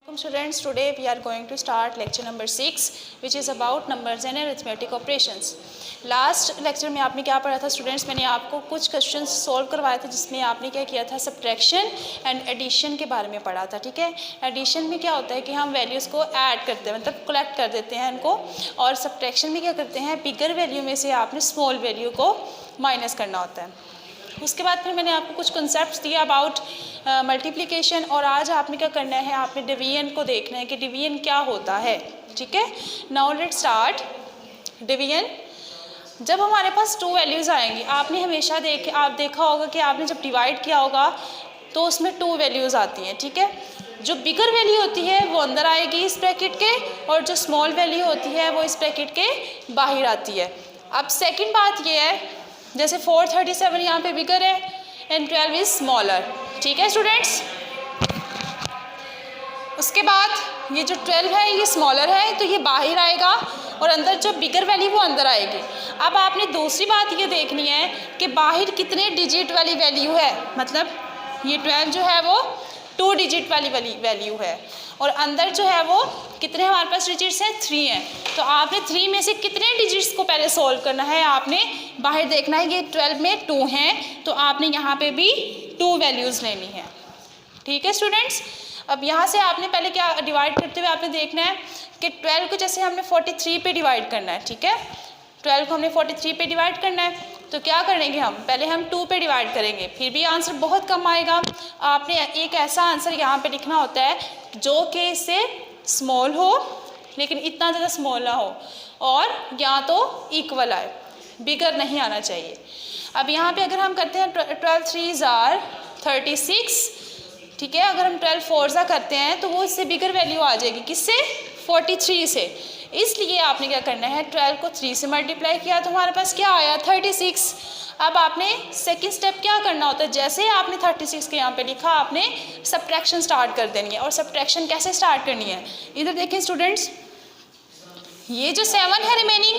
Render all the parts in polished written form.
Welcome students, today we are going to start lecture number 6 which is about numbers and arithmetic operations. Last lecture में आपने क्या पढ़ा था students? मैंने आपको कुछ क्वेश्चंस सॉल्व करवाए थे जिसमें आपने क्या किया था, सब्ट्रैक्शन एंड एडिशन के बारे में पढ़ा था. ठीक है, एडिशन में क्या होता है कि हम वैल्यूज़ को ऐड करते हैं, मतलब कलेक्ट कर देते हैं उनको, और सब्ट्रैक्शन में क्या करते हैं, बिगर वैल्यू में से आपने स्मॉल वैल्यू को माइनस करना होता है. उसके बाद फिर मैंने आपको कुछ कॉन्सेप्ट्स दिए अबाउट मल्टीप्लिकेशन, और आज आपने क्या करना है, आपने डिवीजन को देखना है कि डिवीजन क्या होता है. ठीक है, नाउ लेट्स स्टार्ट डिवीजन. जब हमारे पास टू वैल्यूज़ आएंगी, आपने हमेशा देखा होगा कि आपने जब डिवाइड किया होगा तो उसमें टू वैल्यूज़ आती हैं. ठीक है, जो बिगर वैल्यू होती है वो अंदर आएगी इस ब्रैकेट के, और जो स्मॉल वैल्यू होती है वो इस ब्रैकेट के बाहर आती है. अब सेकेंड बात ये है, जैसे 437 यहाँ पे बिगर है एंड 12 इज स्मॉलर. ठीक है स्टूडेंट्स, उसके बाद ये जो 12 है ये स्मॉलर है तो ये बाहर आएगा, और अंदर जो बिगर वैल्यू वो अंदर आएगी. अब आपने दूसरी बात ये देखनी है कि बाहर कितने डिजिट वाली वैल्यू है, मतलब ये 12 जो है वो 2 डिजिट वाली वैल्यू है, और अंदर जो है वो कितने हमारे पास डिजिट्स हैं, 3 हैं. तो आपने 3 में से कितने डिजिट्स को पहले सॉल्व करना है, आपने बाहर देखना है. ये 12 में 2 हैं तो आपने यहाँ पे भी 2 वैल्यूज़ लेनी है. ठीक है स्टूडेंट्स, अब यहाँ से आपने पहले क्या डिवाइड करते हुए आपने देखना है कि 12 को जैसे हमने 43 पे डिवाइड करना है. ठीक है, 12 को हमने 43 पे डिवाइड करना है, तो क्या करेंगे हम, पहले हम 2 पे डिवाइड करेंगे, फिर भी आंसर बहुत कम आएगा. आपने एक ऐसा आंसर यहाँ पे लिखना होता है जो कि इससे स्मॉल हो लेकिन इतना ज़्यादा स्मॉल ना हो, और या तो इक्वल आए, बिगर नहीं आना चाहिए. अब यहाँ पे अगर हम करते हैं 12 3s are 36. ठीक है, अगर हम 12 4s करते हैं तो वो इससे बिगर वैल्यू आ जाएगी, किससे, 43 से. इसलिए आपने क्या करना है, 12 को 3 से मल्टीप्लाई किया तो हमारे पास क्या आया, 36. अब आपने सेकंड स्टेप क्या करना होता है, जैसे ही आपने 36 के यहाँ पे लिखा आपने सब्ट्रैक्शन स्टार्ट कर देनी है. और सब्ट्रैक्शन कैसे स्टार्ट करनी है, इधर देखें स्टूडेंट्स, ये जो 7 है रिमेनिंग,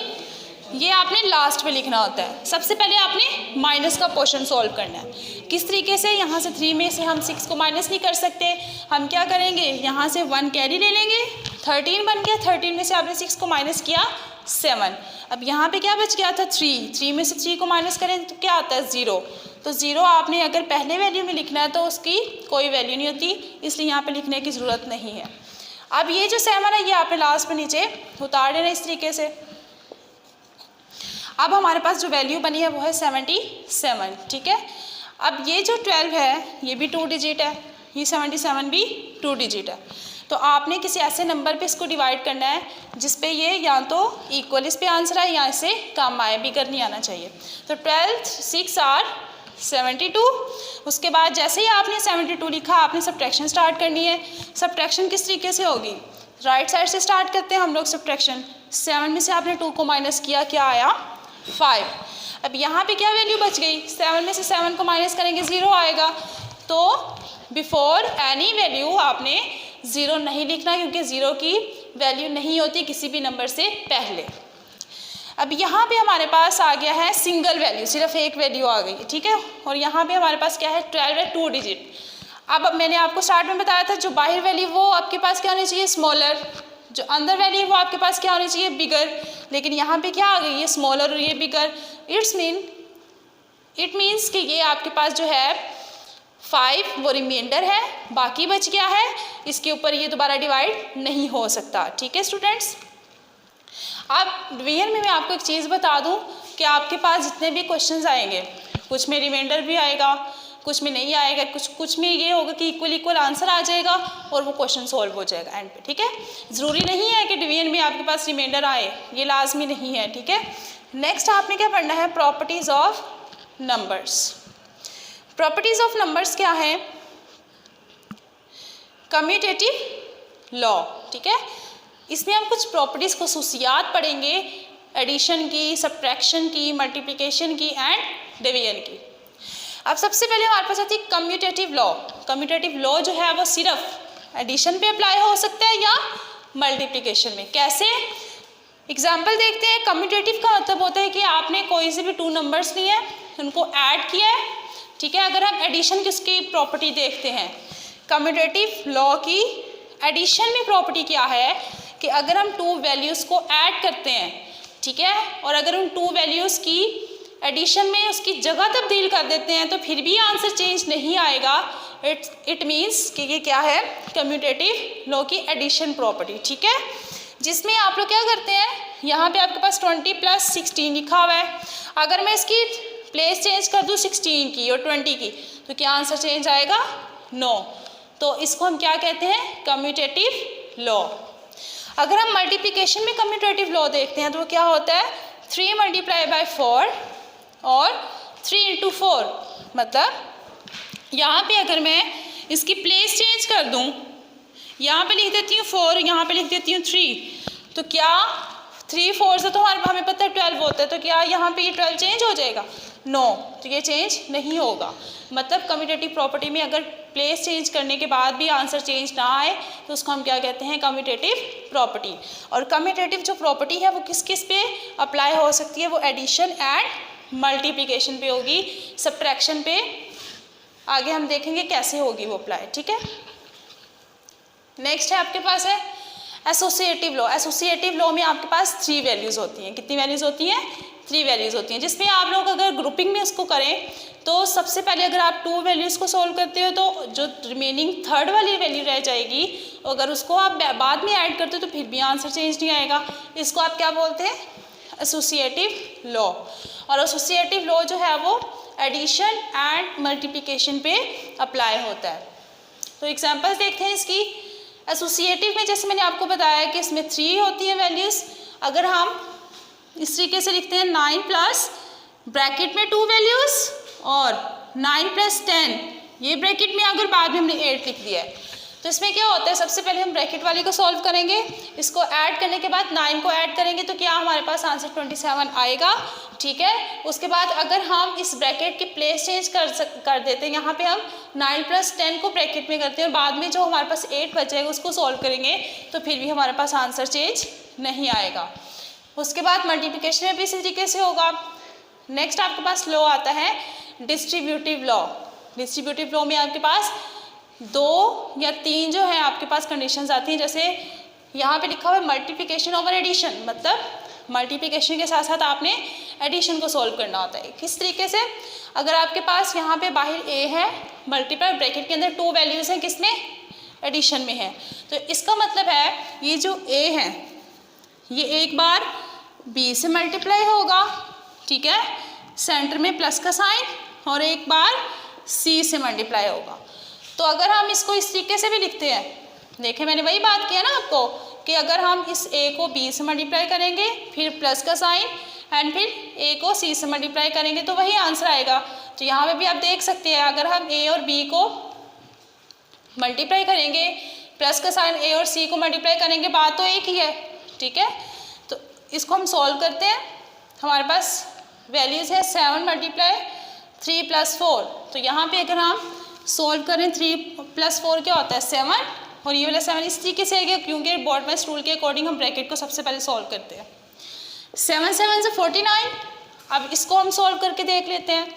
ये आपने लास्ट में लिखना होता है. सबसे पहले आपने माइनस का पोर्शन सॉल्व करना है. किस तरीके से, यहाँ से 3 में से हम 6 को माइनस नहीं कर सकते, हम क्या करेंगे, यहाँ से 1 कैरी ले लेंगे, 13 बन गया, 13 में से आपने 6 को माइनस किया 7. अब यहाँ पे क्या बच गया था, 3 में से 3 को माइनस करें तो क्या आता है, 0. तो 0 आपने अगर पहले वैल्यू में लिखना है तो उसकी कोई वैल्यू नहीं होती, इसलिए यहाँ पे लिखने की ज़रूरत नहीं है. अब ये जो 7 है ये आपने लास्ट में नीचे उतार देना इस तरीके से. अब हमारे पास जो वैल्यू बनी है वो है 77. ठीक है, अब ये जो 12 है ये भी 2 डिजिट है, ये 77 भी 2 डिजिट है. तो आपने किसी ऐसे नंबर पे इसको डिवाइड करना है जिस पे ये या तो इक्वल इस पे आंसर आए या इससे कम आए, बिगर नहीं आना चाहिए. तो 12 6 are 72. उसके बाद जैसे ही आपने 72 लिखा आपने सब्ट्रैक्शन स्टार्ट करनी है. सब्ट्रैक्शन किस तरीके से होगी, राइट साइड से स्टार्ट करते हैं हम लोग सब्ट्रैक्शन. 7 में से आपने 2 को माइनस किया, क्या आया, 5. अब यहाँ पे क्या वैल्यू बच गई, 7 में से 7 को माइनस करेंगे 0 आएगा. तो बिफोर एनी वैल्यू आपने 0 नहीं लिखना, क्योंकि 0 की वैल्यू नहीं होती किसी भी नंबर से पहले. अब यहाँ पे हमारे पास आ गया है सिंगल वैल्यू, सिर्फ एक वैल्यू आ गई. ठीक है, और यहाँ पे हमारे पास क्या है, 12 है, 2 डिजिट. अब मैंने आपको स्टार्ट में बताया था जो बाहर वैल्यू वो आपके पास क्या होनी चाहिए, स्मॉलर, जो अंदर वैल्यू वो आपके पास क्या होनी चाहिए, बिगर. लेकिन यहाँ पे क्या आ गई, ये स्मॉलर और ये बिगर. इट मीन्स कि ये आपके पास जो है 5 वो रिमाइंडर है, बाकी बच गया है, इसके ऊपर ये दोबारा डिवाइड नहीं हो सकता. ठीक है स्टूडेंट्स, अब डिवीजन में मैं आपको एक चीज़ बता दूं कि आपके पास जितने भी क्वेश्चंस आएंगे, कुछ में रिमाइंडर भी आएगा, कुछ में नहीं आएगा, कुछ में ये होगा कि इक्वल आंसर आ जाएगा और वो क्वेश्चन सॉल्व हो जाएगा एंड पे. ठीक है, ज़रूरी नहीं है कि डिवीजन में आपके पास रिमाइंडर आए, ये लाजमी नहीं है. ठीक है, नेक्स्ट आपने क्या पढ़ना है, properties of numbers. Properties of numbers क्या है, कम्यूटेटिव लॉ. ठीक है, इसमें हम कुछ प्रॉपर्टीज़ खसूसियात पढ़ेंगे, एडिशन की, सब्ट्रैक्शन की, मल्टीप्लिकेशन की एंड डिवीजन की. अब सबसे पहले हमारे पास आती है कम्यूटेटिव लॉ. कम्यूटेटिव लॉ जो है वो सिर्फ एडिशन पे अप्लाई हो सकता है या मल्टीप्लिकेशन में. कैसे, एग्जाम्पल देखते हैं. कम्यूटेटिव का मतलब होता है कि आपने कोई से भी 2 नंबर्स लिए हैं, उनको ऐड किया है. ठीक है, अगर हम एडिशन की उसकी प्रॉपर्टी देखते हैं, कम्यूटेटिव लॉ की एडिशन में प्रॉपर्टी क्या है कि अगर हम टू वैल्यूज़ को ऐड करते हैं, ठीक है, और अगर उन टू वैल्यूज़ की एडिशन में उसकी जगह तब्दील कर देते हैं तो फिर भी आंसर चेंज नहीं आएगा। इट मीन्स कि ये क्या है, कम्यूटेटिव लॉ की एडिशन प्रॉपर्टी, ठीक है, जिसमें आप लोग क्या करते हैं, यहाँ पे आपके पास 20 + 16 लिखा हुआ है, अगर मैं इसकी प्लेस चेंज कर दूँ 16 की और 20 की तो क्या आंसर चेंज आएगा, नो। तो इसको हम क्या कहते हैं, कम्यूटेटिव लॉ। अगर हम मल्टीप्लिकेशन में कम्यूटेटिव लॉ देखते हैं तो वो क्या होता है, 3 × 4 और 3 × 4, मतलब यहाँ पे अगर मैं इसकी प्लेस चेंज कर दूँ, यहाँ पे लिख देती हूँ 4, यहाँ पे लिख देती हूँ 3, तो क्या 3 4 से तो हमें पता है 12 होता है, तो क्या यहाँ पे ये 12 चेंज हो जाएगा, नो, तो ये चेंज नहीं होगा। मतलब कम्यूटेटिव प्रॉपर्टी में अगर प्लेस चेंज करने के बाद भी आंसर चेंज ना आए तो उसको हम क्या कहते हैं, कम्यूटेटिव प्रॉपर्टी। और कम्यूटेटिव जो प्रॉपर्टी है वो किस किस पे अप्लाई हो सकती है, वो एडिशन एंड मल्टीप्लिकेशन पे होगी, सब्ट्रैक्शन पे आगे हम देखेंगे कैसे होगी वो अप्लाई, ठीक है। नेक्स्ट है आपके पास है एसोसिएटिव लॉ। एसोसिएटिव लॉ में आपके पास 3 वैल्यूज़ होती हैं, कितनी वैल्यूज़ होती हैं, 3 वैल्यूज़ होती हैं, जिसमें आप लोग अगर ग्रुपिंग में इसको करें तो सबसे पहले अगर आप 2 वैल्यूज़ को सोल्व करते हो तो जो रिमेनिंग 3rd वाली वैल्यू रह जाएगी, अगर उसको आप बाद में ऐड करते हो तो फिर भी आंसर चेंज नहीं आएगा। इसको आप क्या बोलते हैं, एसोसिएटिव लॉ। और एसोसिएटिव लॉ जो है वो एडिशन एंड मल्टीप्लिकेशन पे अप्लाई होता है। तो एग्जांपल्स देखते हैं इसकी। एसोसिएटिव में जैसे मैंने आपको बताया कि इसमें 3 होती हैं वैल्यूज़। अगर हम इस तरीके से लिखते हैं 9 प्लस ब्रैकेट में 2 वैल्यूज़ और 9 + 10, ये ब्रैकेट में अगर बाद में हमने 8 लिख दिया है तो इसमें क्या होता है, सबसे पहले हम ब्रैकेट वाली को सॉल्व करेंगे, इसको ऐड करने के बाद 9 को ऐड करेंगे तो क्या हमारे पास आंसर 27 आएगा, ठीक है। उसके बाद अगर हम इस ब्रैकेट की प्लेस चेंज कर देते हैं, यहाँ पे हम 9 + 10 को ब्रैकेट में करते हैं और बाद में जो हमारे पास 8 बचेगा उसको सॉल्व करेंगे तो फिर भी हमारे पास आंसर चेंज नहीं आएगा। उसके बाद मल्टीप्लिकेशन में भी इसी तरीके से होगा। नेक्स्ट आपके पास लॉ आता है डिस्ट्रीब्यूटिव लॉ। डिस्ट्रीब्यूटिव लॉ में आपके पास 2 या 3 जो है आपके पास कंडीशंस आती हैं, जैसे यहाँ पे लिखा हुआ है मल्टीप्लिकेशन ओवर एडिशन, मतलब मल्टीप्लिकेशन के साथ साथ आपने एडिशन को सॉल्व करना होता है। किस तरीके से, अगर आपके पास यहाँ पे बाहर a है, मल्टीप्लाई ब्रैकेट के अंदर 2 वैल्यूज़ हैं, किसमें, एडिशन में है, तो इसका मतलब है ये जो a है ये एक बार b से मल्टीप्लाई होगा, ठीक है, सेंटर में प्लस का साइन, और एक बार c से मल्टीप्लाई होगा। तो अगर हम इसको इस तरीके से भी लिखते हैं, देखिए मैंने वही बात किया ना आपको कि अगर हम इस a को b से मल्टीप्लाई करेंगे, फिर प्लस का साइन एंड फिर a को c से मल्टीप्लाई करेंगे तो वही आंसर आएगा। तो यहाँ पे भी आप देख सकते हैं, अगर हम a और b को मल्टीप्लाई करेंगे, प्लस का साइन a और c को मल्टीप्लाई करेंगे, बात तो एक ही है, ठीक है। तो इसको हम सॉल्व करते हैं, हमारे पास वैल्यूज़ है 7 × 3 + 4। तो यहाँ पे अगर हम सॉल्व करें 3 + 4 क्या होता है 7, और ये वाला 7 इस तरीके से है क्योंकि बॉडमेस्ट रूल के अकॉर्डिंग हम ब्रैकेट को सबसे पहले सॉल्व करते हैं। 7 7 से 49। अब इसको हम सॉल्व करके देख लेते हैं।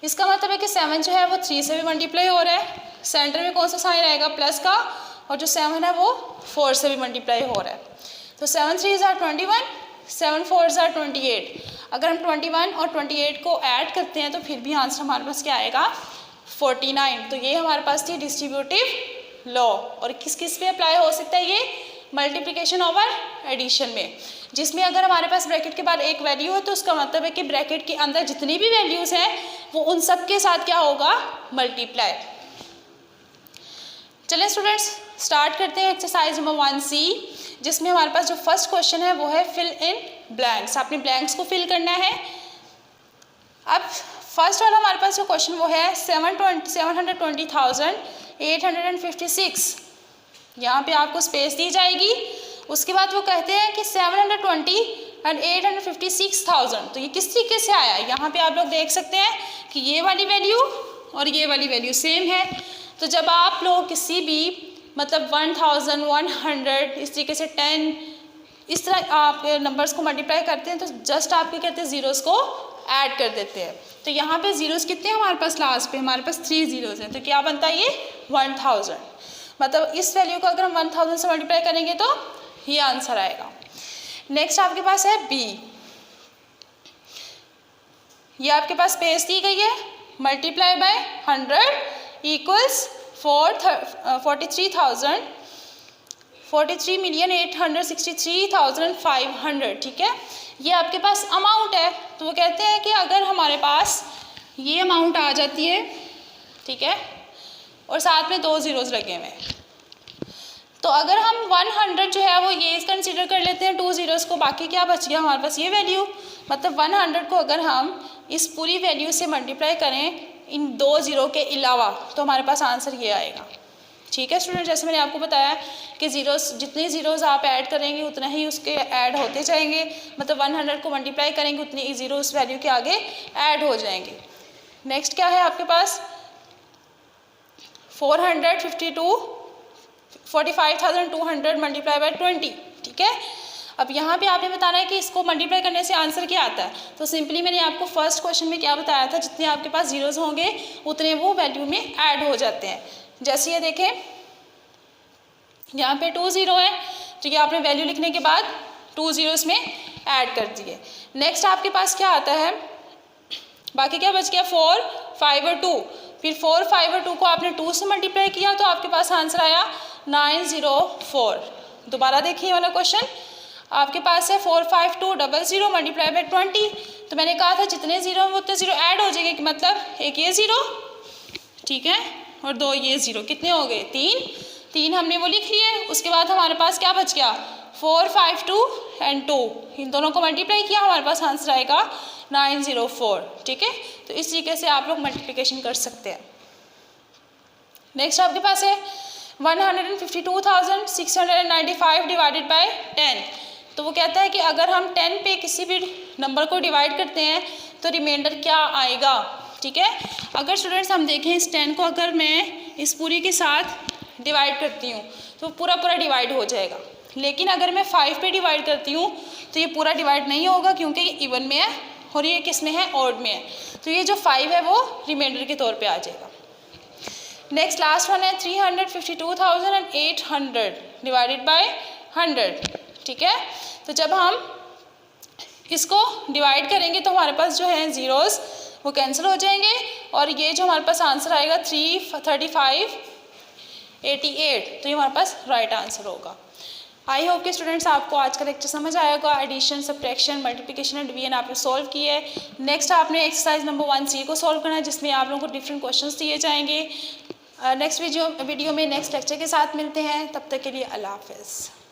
इसका मतलब है कि 7 जो है वो 3 से भी मल्टीप्लाई हो रहा है, सेंटर में कौन सा साइन आएगा, प्लस का, और जो 7 है वो 4 से भी मल्टीप्लाई हो रहा है। तो 7 3 = 21, 7 4 = 28। अगर हम 21 और 28 को ऐड करते हैं तो फिर भी आंसर हमारे पास क्या आएगा, 49। तो ये हमारे पास थी डिस्ट्रीब्यूटिव लॉ। और किस किस पे अप्लाई हो सकता है ये, मल्टीप्लिकेशन ओवर एडिशन में, जिसमें अगर हमारे पास ब्रैकेट के बाद एक वैल्यू हो तो उसका मतलब है कि ब्रैकेट के अंदर जितनी भी वैल्यूज़ हैं वो उन सब के साथ क्या होगा, मल्टीप्लाई। चलें स्टूडेंट्स, स्टार्ट करते हैं एक्सरसाइज नंबर 1C, जिसमें हमारे पास जो फर्स्ट क्वेश्चन है वो है फिल इन ब्लैंक्स। आपने ब्लैंक्स को फिल करना है। अब फर्स्ट वाला हमारे पास जो क्वेश्चन वो है 720,856। यहाँ पे आपको स्पेस दी जाएगी। उसके बाद वो कहते हैं कि 720,856,000। तो ये किस तरीके से आया, यहाँ पे आप लोग देख सकते हैं कि ये वाली वैल्यू और ये वाली वैल्यू सेम है। तो जब आप लोग किसी भी मतलब 1000, 100 इस तरीके से 10 इस तरह आप नंबर्स को मल्टीप्लाई करते हैं तो जस्ट आप क्या करते हैं, ज़ीरोज़ को ऐड कर देते हैं। तो यहाँ पे ज़ीरोज़ कितने हैं हमारे पास, लास्ट पे हमारे पास 3 ज़ीरोज़ हैं, तो क्या बनता है ये 1000। मतलब इस वैल्यू को अगर हम 1000 से मल्टीप्लाई करेंगे तो ये आंसर आएगा। नेक्स्ट आपके पास है बी। ये आपके पास स्पेस दी गई है, मल्टीप्लाई बाय 100 इक्वल्स 43,863,500, ठीक है। ये आपके पास अमाउंट है, तो वो कहते हैं कि अगर हमारे पास ये अमाउंट आ जाती है, ठीक है, और साथ में 2 ज़ीरोज़ लगे हुए हैं, तो अगर हम 100 जो है वो ये कंसीडर कर लेते हैं 2 ज़ीरोज़ को, बाकी क्या बच गया हमारे पास ये वैल्यू। मतलब 100 को अगर हम इस पूरी वैल्यू से मल्टीप्लाई करें इन 2 ज़ीरो के अलावा, तो हमारे पास आंसर ये आएगा, ठीक है स्टूडेंट। जैसे मैंने आपको बताया कि ज़ीरोज़, जितने ज़ीरोज़ आप ऐड करेंगे उतना ही उसके ऐड होते जाएंगे, मतलब 100 को मल्टीप्लाई करेंगे उतने ही ज़ीरो उस वैल्यू के आगे ऐड हो जाएंगे। नेक्स्ट क्या है आपके पास 45,200 मल्टीप्लाई बाय 20, ठीक है। अब यहाँ पे आपने बताना है कि इसको मल्टीप्लाई करने से आंसर क्या आता है। तो सिंपली मैंने आपको फर्स्ट क्वेश्चन में क्या बताया था, जितने आपके पास ज़ीरोज़ होंगे उतने वो वैल्यू में ऐड हो जाते हैं। जैसे ये देखें यहाँ पे 2 ज़ीरो है, तो ये आपने वैल्यू लिखने के बाद 2 ज़ीरो इसमें ऐड कर दिए। नेक्स्ट आपके पास क्या आता है, बाकी क्या बच गया 4, 5 और 2, फिर 4, 5 और 2 को आपने 2 से मल्टीप्लाई किया तो आपके पास आंसर आया 904। दोबारा देखिए वाला क्वेश्चन, आपके पास है 45200 मल्टीप्लाई बाय 20, तो मैंने कहा था जितने ज़ीरो हैं उतने ज़ीरो ऐड हो जाएंगे, मतलब एक ये ज़ीरो, ठीक है, और 2 ये ज़ीरो, कितने हो गए 3 हमने वो लिख लिए। उसके बाद हमारे पास क्या बच गया 4, 5, 2 एंड 2, इन दोनों को मल्टीप्लाई किया, हमारे पास आंसर आएगा 904, ठीक है। तो इस तरीके से आप लोग मल्टीप्लिकेशन कर सकते हैं। नेक्स्ट आपके पास है 152,695 डिवाइडेड बाय 10, तो वो कहता है कि अगर हम 10 पे किसी भी नंबर को डिवाइड करते हैं तो रिमाइंडर क्या आएगा, ठीक है। अगर स्टूडेंट्स हम देखें इस 10 को अगर मैं इस पूरी के साथ डिवाइड करती हूँ तो पूरा डिवाइड हो जाएगा, लेकिन अगर मैं 5 पे डिवाइड करती हूँ तो ये पूरा डिवाइड नहीं होगा क्योंकि ये इवन में है और ये किस में है, ऑड में है, तो ये जो 5 है वो रिमाइंडर के तौर पे आ जाएगा। नेक्स्ट लास्ट वन है 352,800 डिवाइडेड बाय 100, ठीक है। तो जब हम इसको डिवाइड करेंगे तो हमारे पास जो है ज़ीरोज़ वो कैंसिल हो जाएंगे और ये जो हमारे पास आंसर आएगा 33588, तो ये हमारे पास राइट आंसर होगा। आई होप कि स्टूडेंट्स आपको आज का लेक्चर समझ आएगा। एडिशन, सब्ट्रैक्शन, मल्टीप्लिकेशन और डिवीजन आपने सॉल्व किए है। नेक्स्ट आपने एक्सरसाइज नंबर 1C को सॉल्व करना है जिसमें आप लोगों को डिफरेंट क्वेश्चंस दिए जाएंगे। नेक्स्ट वीडियो में नेक्स्ट लेक्चर के साथ मिलते हैं, तब तक के लिए अल्लाह हाफ़िज़।